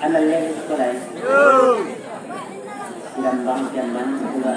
Ano yan ko rin? Gambang jaman pula.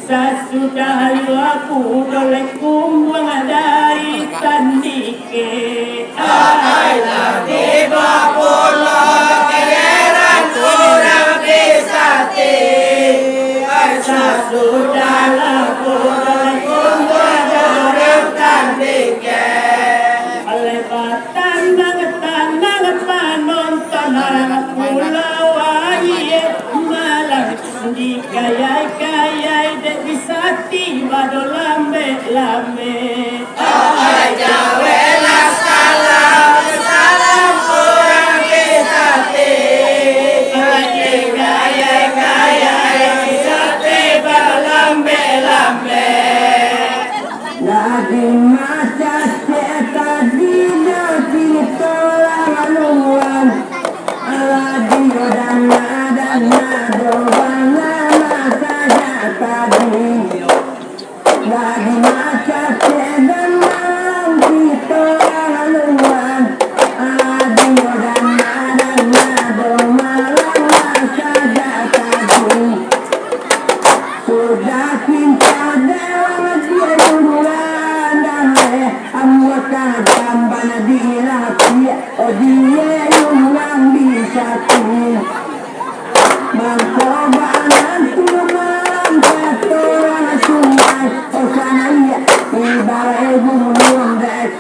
Sasudah aku boleh kumbuang dari tandike. Ay lagi bapulo keleran kurang disati. Sasudah aku boleh kumbuang dari tandike. Oleh batang panonton pulau aye malang di kayai dek bisati bado lambe. Ay jawela salam kurang bisati. Ay kayai bisati bado lambe. Lagi maca cetak di nanti tolak aluan. Radio dan nado bangana saja tadi. Lagi maca cetak nanti tolak aluan. Radio dan nado bangana saja tadi. Sudah cinta dewa dia duluan dan amukan tambah dia oh dia yang bisa tuh.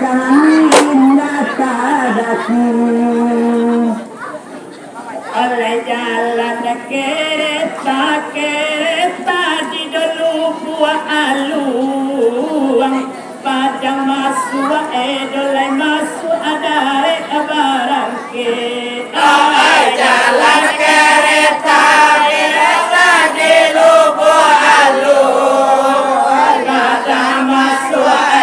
kami natadakin oleh jalan kereta di dulu buah aluang padang masuk dolai masuk ada barang kita jalan kereta di lubuk aluang padang masuk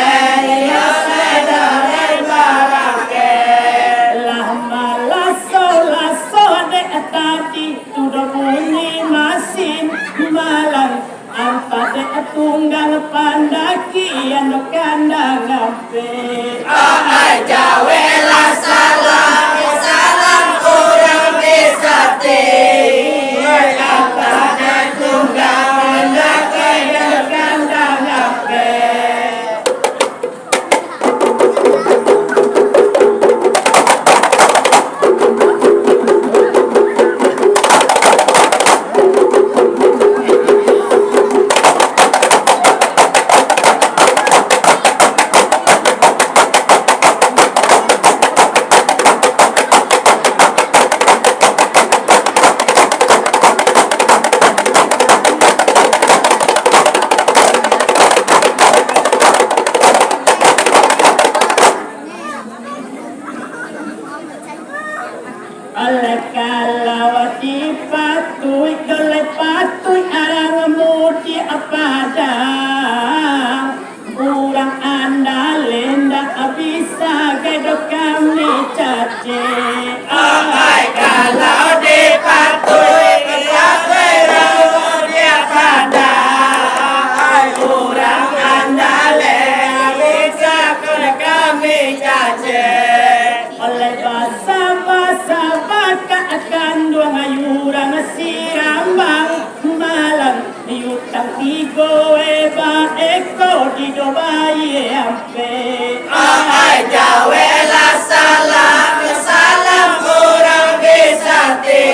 tadi sudah bunyi mesin malang empat tunggal pandaki yang kandang ngape jawe lah salam salam kurang bisa empat tunggal pandaki yang kandang ngape oleh kalawati patuy oleh patuy arang mudi apadang urang anda lenda bisa gedok kami cace oleh kalau di patuy arang mudi apadang urang anda lenda bisa gedok kami cace oleh basa-basa akan dua ngayurang sirambang malam yutang tigo eba eko di dobaye ampe jawe lah salam salam kurang bisa ti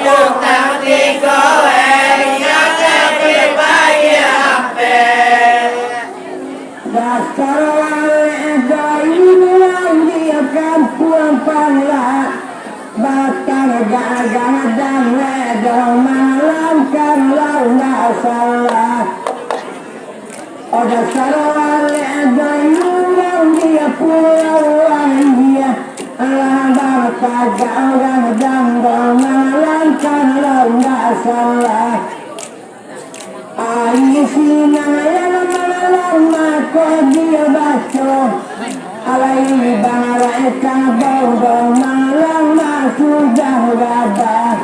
yutang tigo eba di dobaye ampe dasar wale gayu yang dia kampung panglah bakal gadang ledong malam kalau nggak salah dasar wale gayu yang dia pulau dia alah bakal gadang malam kalau nggak salah Aisina yang malam maka dia baca alai bara kabau malam sudah gabah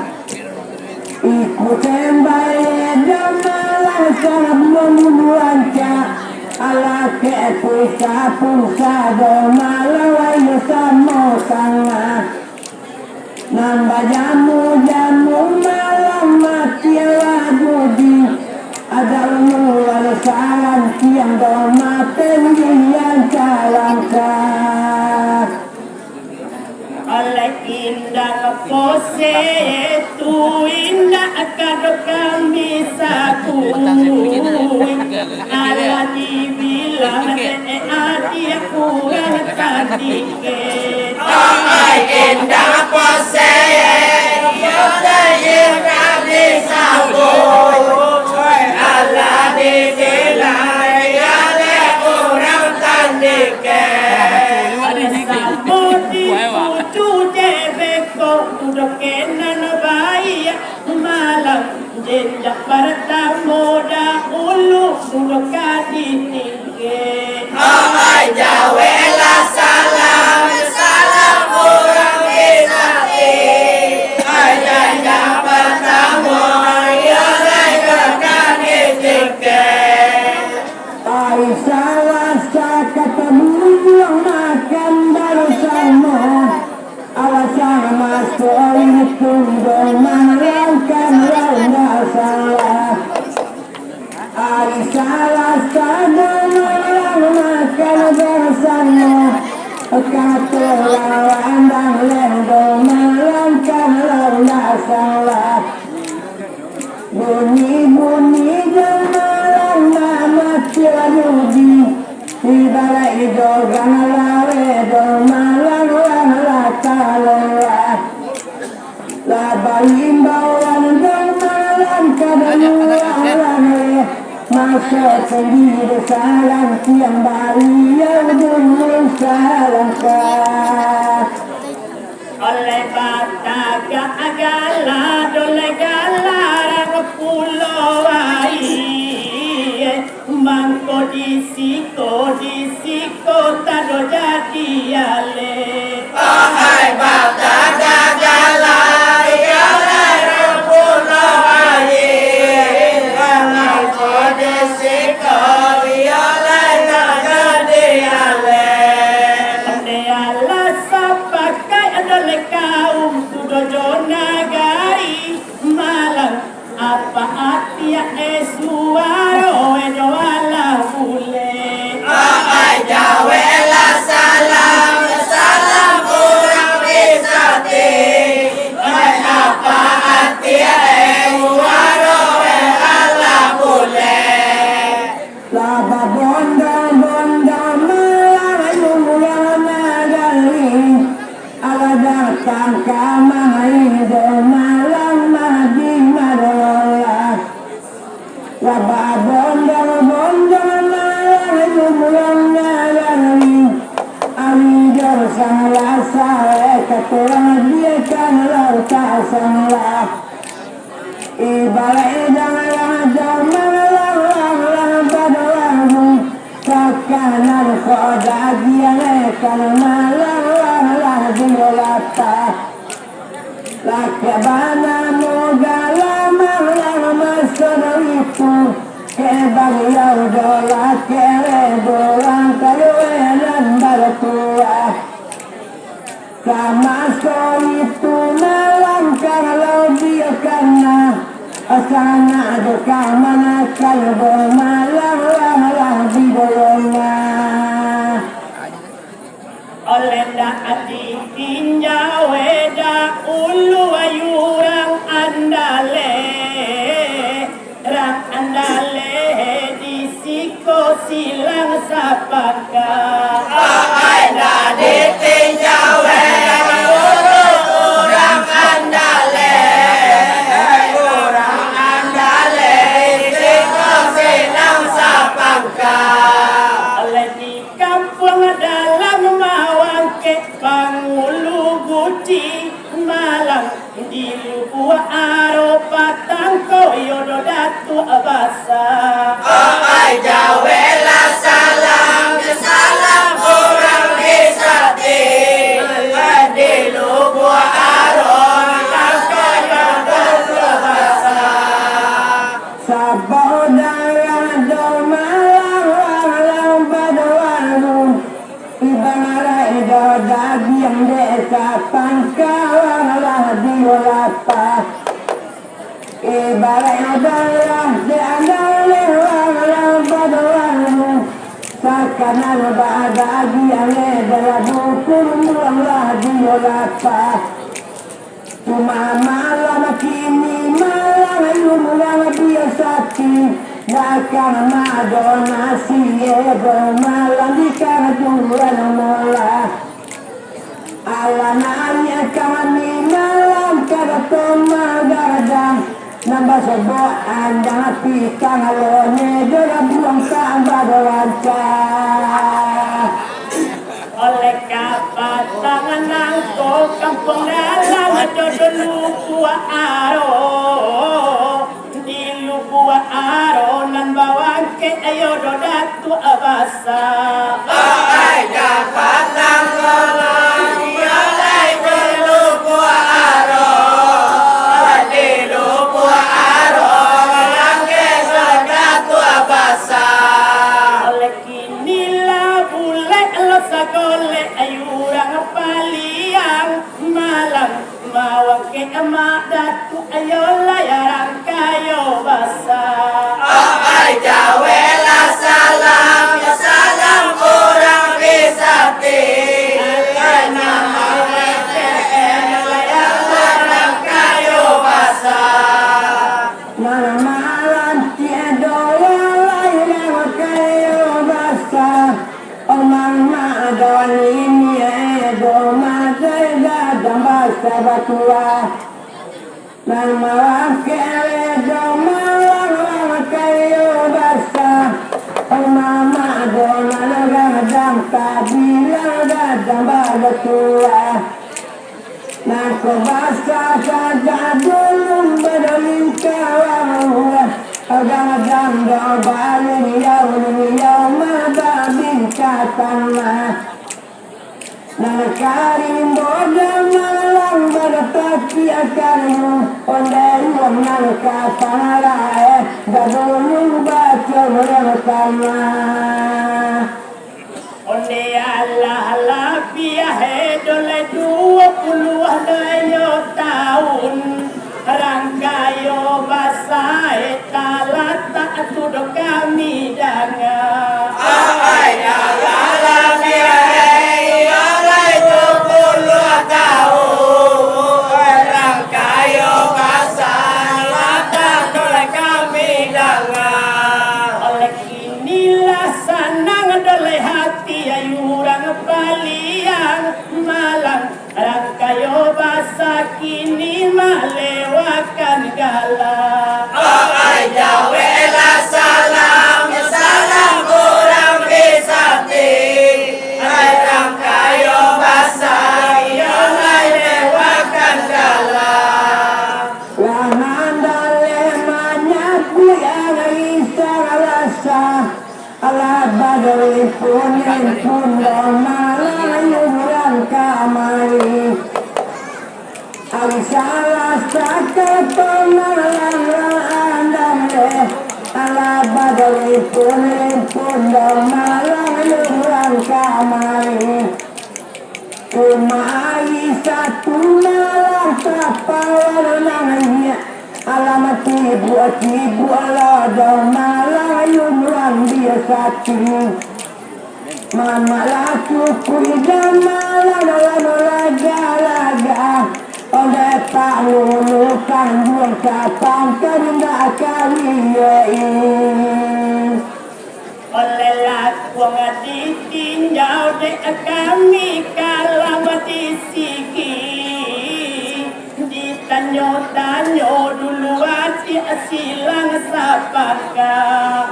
ikut kembali dan malam sangat memuanca ala ketu sapung sado malam ayo samo sangat nambah jamu malam mati lagu di ada mulai salam tiang doma tinggian calangkah oleh indah pose itu indah kado kami saku ala dibilang dia kurang tadi indah pose itu kami saku ala dibilang dia kurang tadi udah kenan bayi malam jejak pertama dahulu udah kadinike jawe lah salam salam kurang bisa jejak pertama ya kadinike Aisyah rasa ketemu yang makan bersama alasan masuk itu menerangkan ronda salah Aisyah rasa yang makan bersama kata lawan dan lendo menerangkan ronda salah bunyi-bunyi jemaah nama Ciladudi di balai dogang lawe do malang la kalora la balimbawan do malang kadaluan masuk sendiri salam tiang baliau dulu salam oleh bataga agala dole galarang pulau ai mangko disiko tado jadi ale Ahai bataga galar galarang pulau ai mangko disiko violai jadi ale ande ala sapakai adole kaum sudojo nagari malang apa atia esuaro edo ala bule Ahai jawe la salam salam kurang bisa ti Hai apa hati waro ala bule laba bondo malang yulana gali ala datang kamai do malang madi marola laba bondo malang yulana gali ali jor sangla sae katurang dia kan lauta sangla ibarai jangan kakanan khoda dia kan malang diolata lakabana mogala malang masar itu kebang yaudola kere dolang kaluenan baratua Kamasko itu malam kalau dia kena asana duka mana kalbo malam lah di bolongnya oleh adi tinjawe da ulu ayurang andale rak andale disiko silang sapaka Ahai dadi tinjawe kurang andale kurang andale siko silang sapangka oleh di kampung dalam mawangke pangulu guci malang di lubu aro patang koyodo datu abasa Ahai jawe la salam salam kurang bisa ti di lubu aron tangko yodo bahasa sabodara do malam badoanu ibara do daging desa pangkalan lah diolata ibarat darah di andale malam badoanu sakanan bahagian dalam hukum lah diolata cuma malam kini malam yumlang biasati nakang madonasi malam di kajuran mola alananya kami malam karato magadang nambah sebuah anda pikang lone dalam buang tambah dolanca oleh kapat tangan nangko kampung dalam jodoh lubu aro di lubu aro nan bawang ke ayo dodatu abasa Ahai dapat nangkolang yalai ke lubu aro di lubu aro langke sedatu abasa oleh kini lah bule lo sagole ayurang paliang malam mawang ke emak datu ayo layarang kayo basa Ahai jawe la salam salam kurang bisa ti karena mawete layang larang kayu basah malam tiada yang lain kayu basah omang tua nang malam keledo malang kayu basah mama dona gadang kabilang gadang tua nang kebasa saja dulu berdalin kawan gadang do balin yau mababin katama nang karim bodang malang bertaki akarmu ondai nang katara gadulung baca bersama Onde Allah lafiah dole 20 tahun rangkayo basah talat tak tudok kami dangan Ai Allah biaya oleh 20 tahun rangkayo basah lata oleh kami dangan oleh inilah sanang dole hati ayurang paliang malang rangkayo basah kini melewatkan galak Ai jawe la salam salam kurang bisa ti ai rangkayo basah yo lewakan dalam Lahan dalemanya yang isang rasa ala badai punin pundong malayuran kamari Alisalah sakatonalan andam deh ala badai punin pundong malayuran kamari Kumai satu malam kapal nangnya alamat ibu ala dong malayun lang biasa mama laku kuidam malam laga oleh tak lulukan buang kapal kerja kami oleh lakuang ditinjau de kami kalam disiki ditanyo dulu hati silang sapaka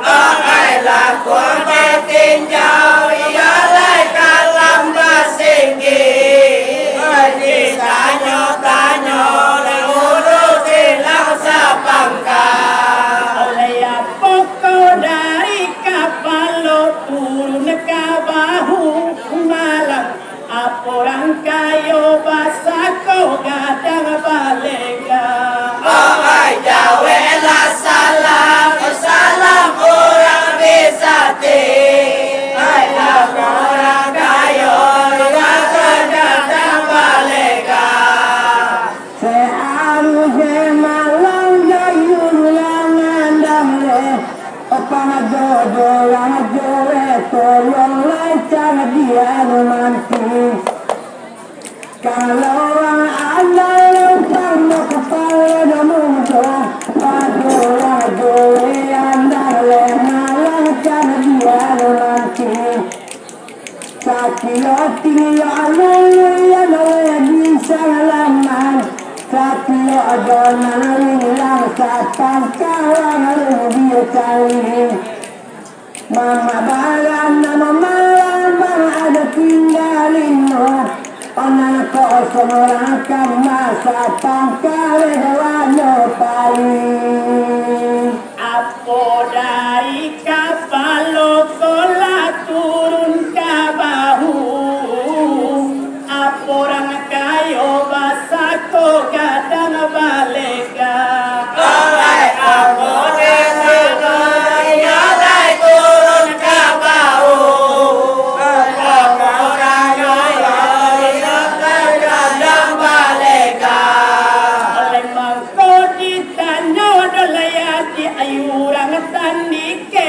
ai la kuang tinjau ya lai kalam basinggi ai ditanyo le urut silang sapangka oleh pokok dari kapal turun ke bahu malam orang kayo basah kau gadang balega ai jawe la salam salam kurang bisa ti ai la kurang kayo datang balega seharusnya malam gayung langan damle Pangadodo langadole tolong lancar dia romantis kalau orang ada lempar mau kepala dan muncul Padola andale lancar dia romantis Sakiloti ya bisa laman Satyo adonan lang sapang kawan dia cari Mama balan nama malam bang ada tinggalin mo Onan ko semorang masa pangkale wano paling Apo dari kapal kola turun ke bahu Apo orang kayo basah ko gadang balega ai aku ya lai turun ke bau orang yo kadang balega oleh mangko ditanyo dolaya di ayurang tandika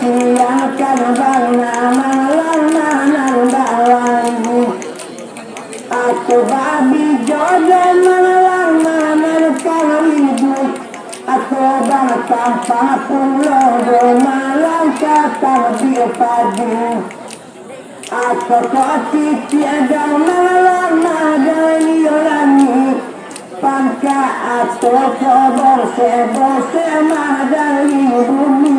Siangkan bangna malang bawani aku babi jodoh malang menerkan hidup aku bang tanpa pulau malang kata padi aku koci tiada malang madani orani pangka aku kobor sebose madani bumi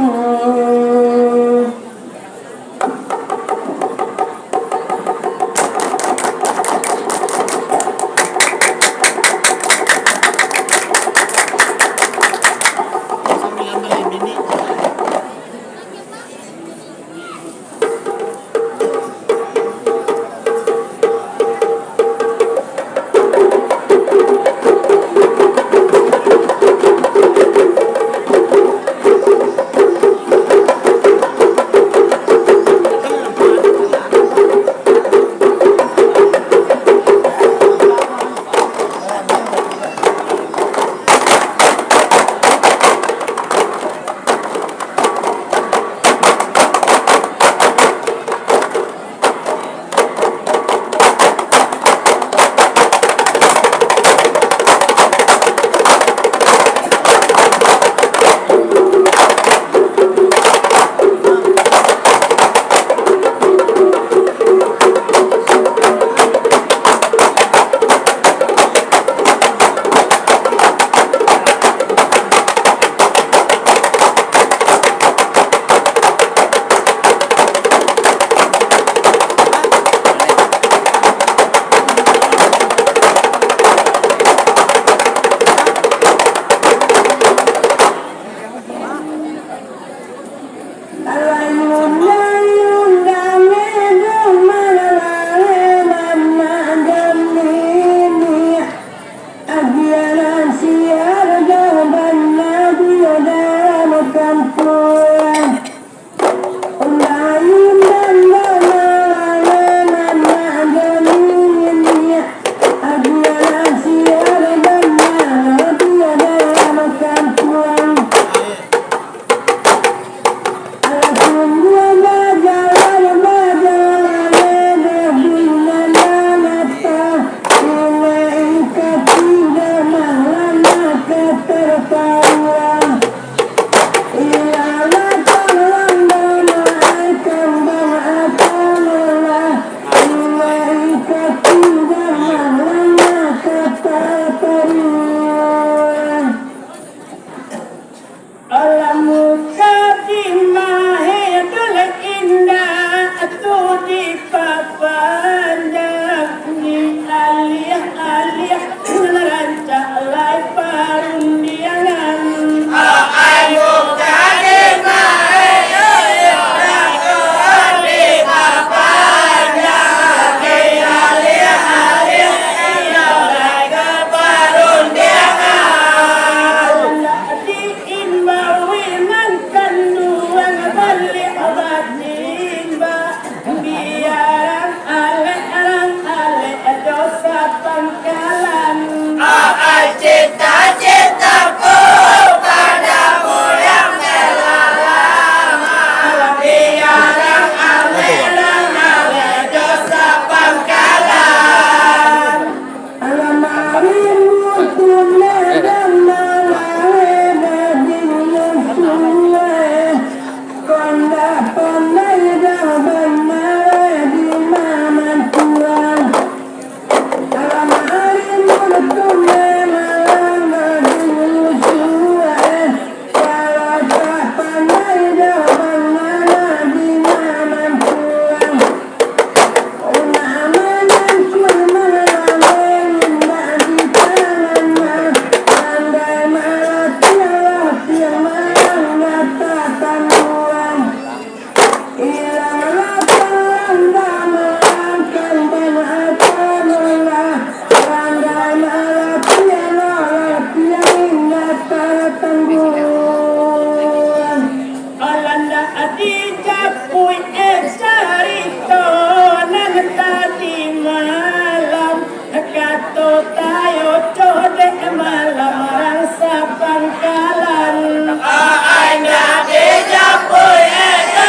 Aina di Japui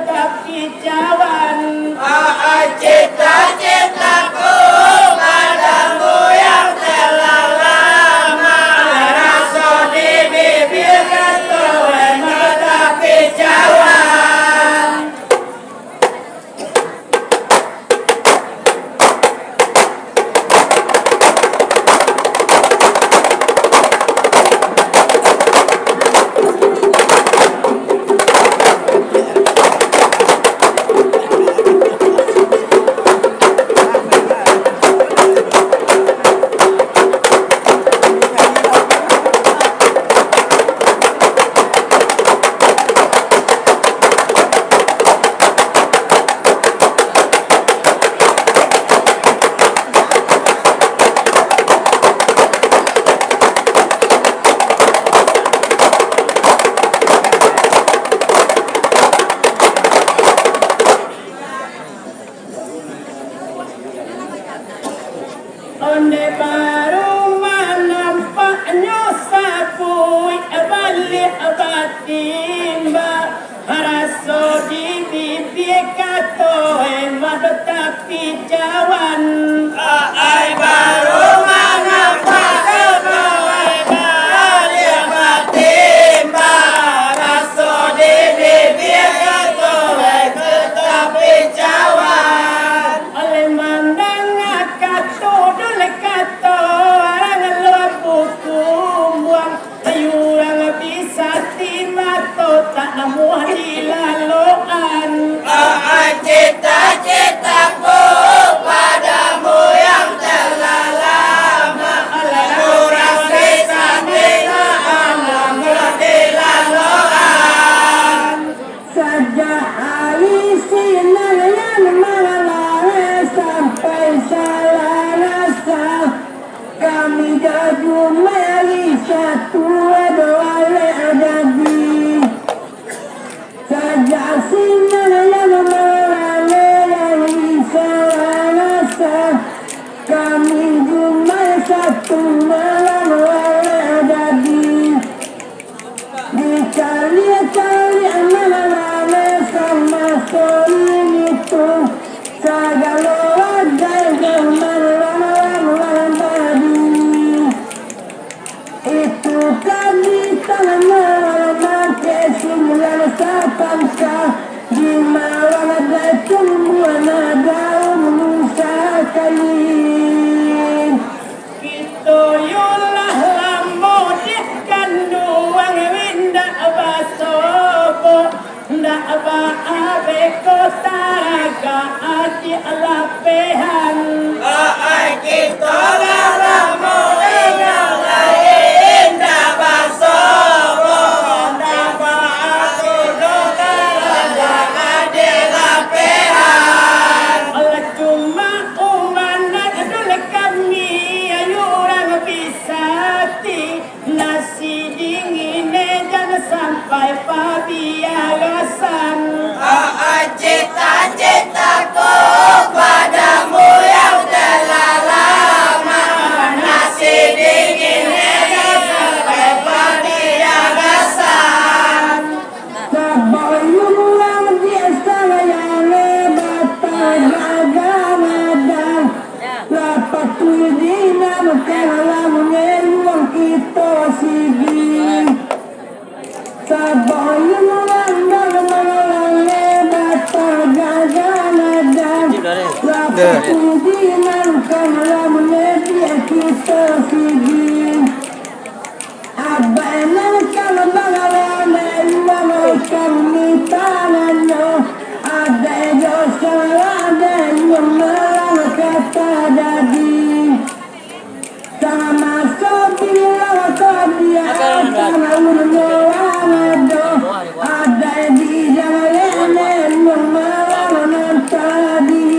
tapi cawan. Cita-citaku padamu yang telah lama, rasa di bibir kata tapi cawan. Onde baru menampaknya sapui balik batimba, rasa di bibir kata tapi cawan. Ai baru menampak balik batimba, rasa di bibir kata tetapi cawan. Oleh mandang kata dole kata orang luar buang, ayurang bisa timato tak muah dilaluan. Cita-citaku padamu yang telah lama, kurang bisa dilaluan. Sejak hari sinar yang malam sampai salah rasa, kami jadu mari satu dua jadi. Sejak sinar yang malam yang salah rasa, kami cuma satu malam jadi. Dicari-cari anak-anak sama soling itu, segala wadah malam tadi. Itu kami tangan malam ke 9 di malam ada tumbuhan daun musa kain. Itu yulah lamo dikandung winda basopo, ndak baabe kotaraga ati alapehan. Kita lalamu ingat lain dah basopo, dapat aku dokter adil lapehan. Allah cuma umana dole kami ayurang bisati, nasi dingin jangan sampai pabialasan. Cita-citaku padamu yang telah lama, nasi dingin sampai padiagasan. Sabayulang biasa yang lebat tagag-agadang, lapat tuwidinam kalam ngayong kita sige. Sabayulang mga lebat tagag-agadang, lapat tuwidinam kalam ngayong kita sige. Abay ng kalabagalan ay mga kamitanan nyo, aday Diyos kaladan yung mga katadadi. Sama sa bilang ko diya at sama ulo amado, aday di jangayanin yung mga natadi.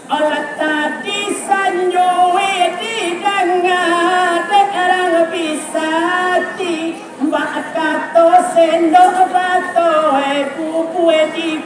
Allah tadi sanyo di dangat orang bisati, bakato sendo bato pupu di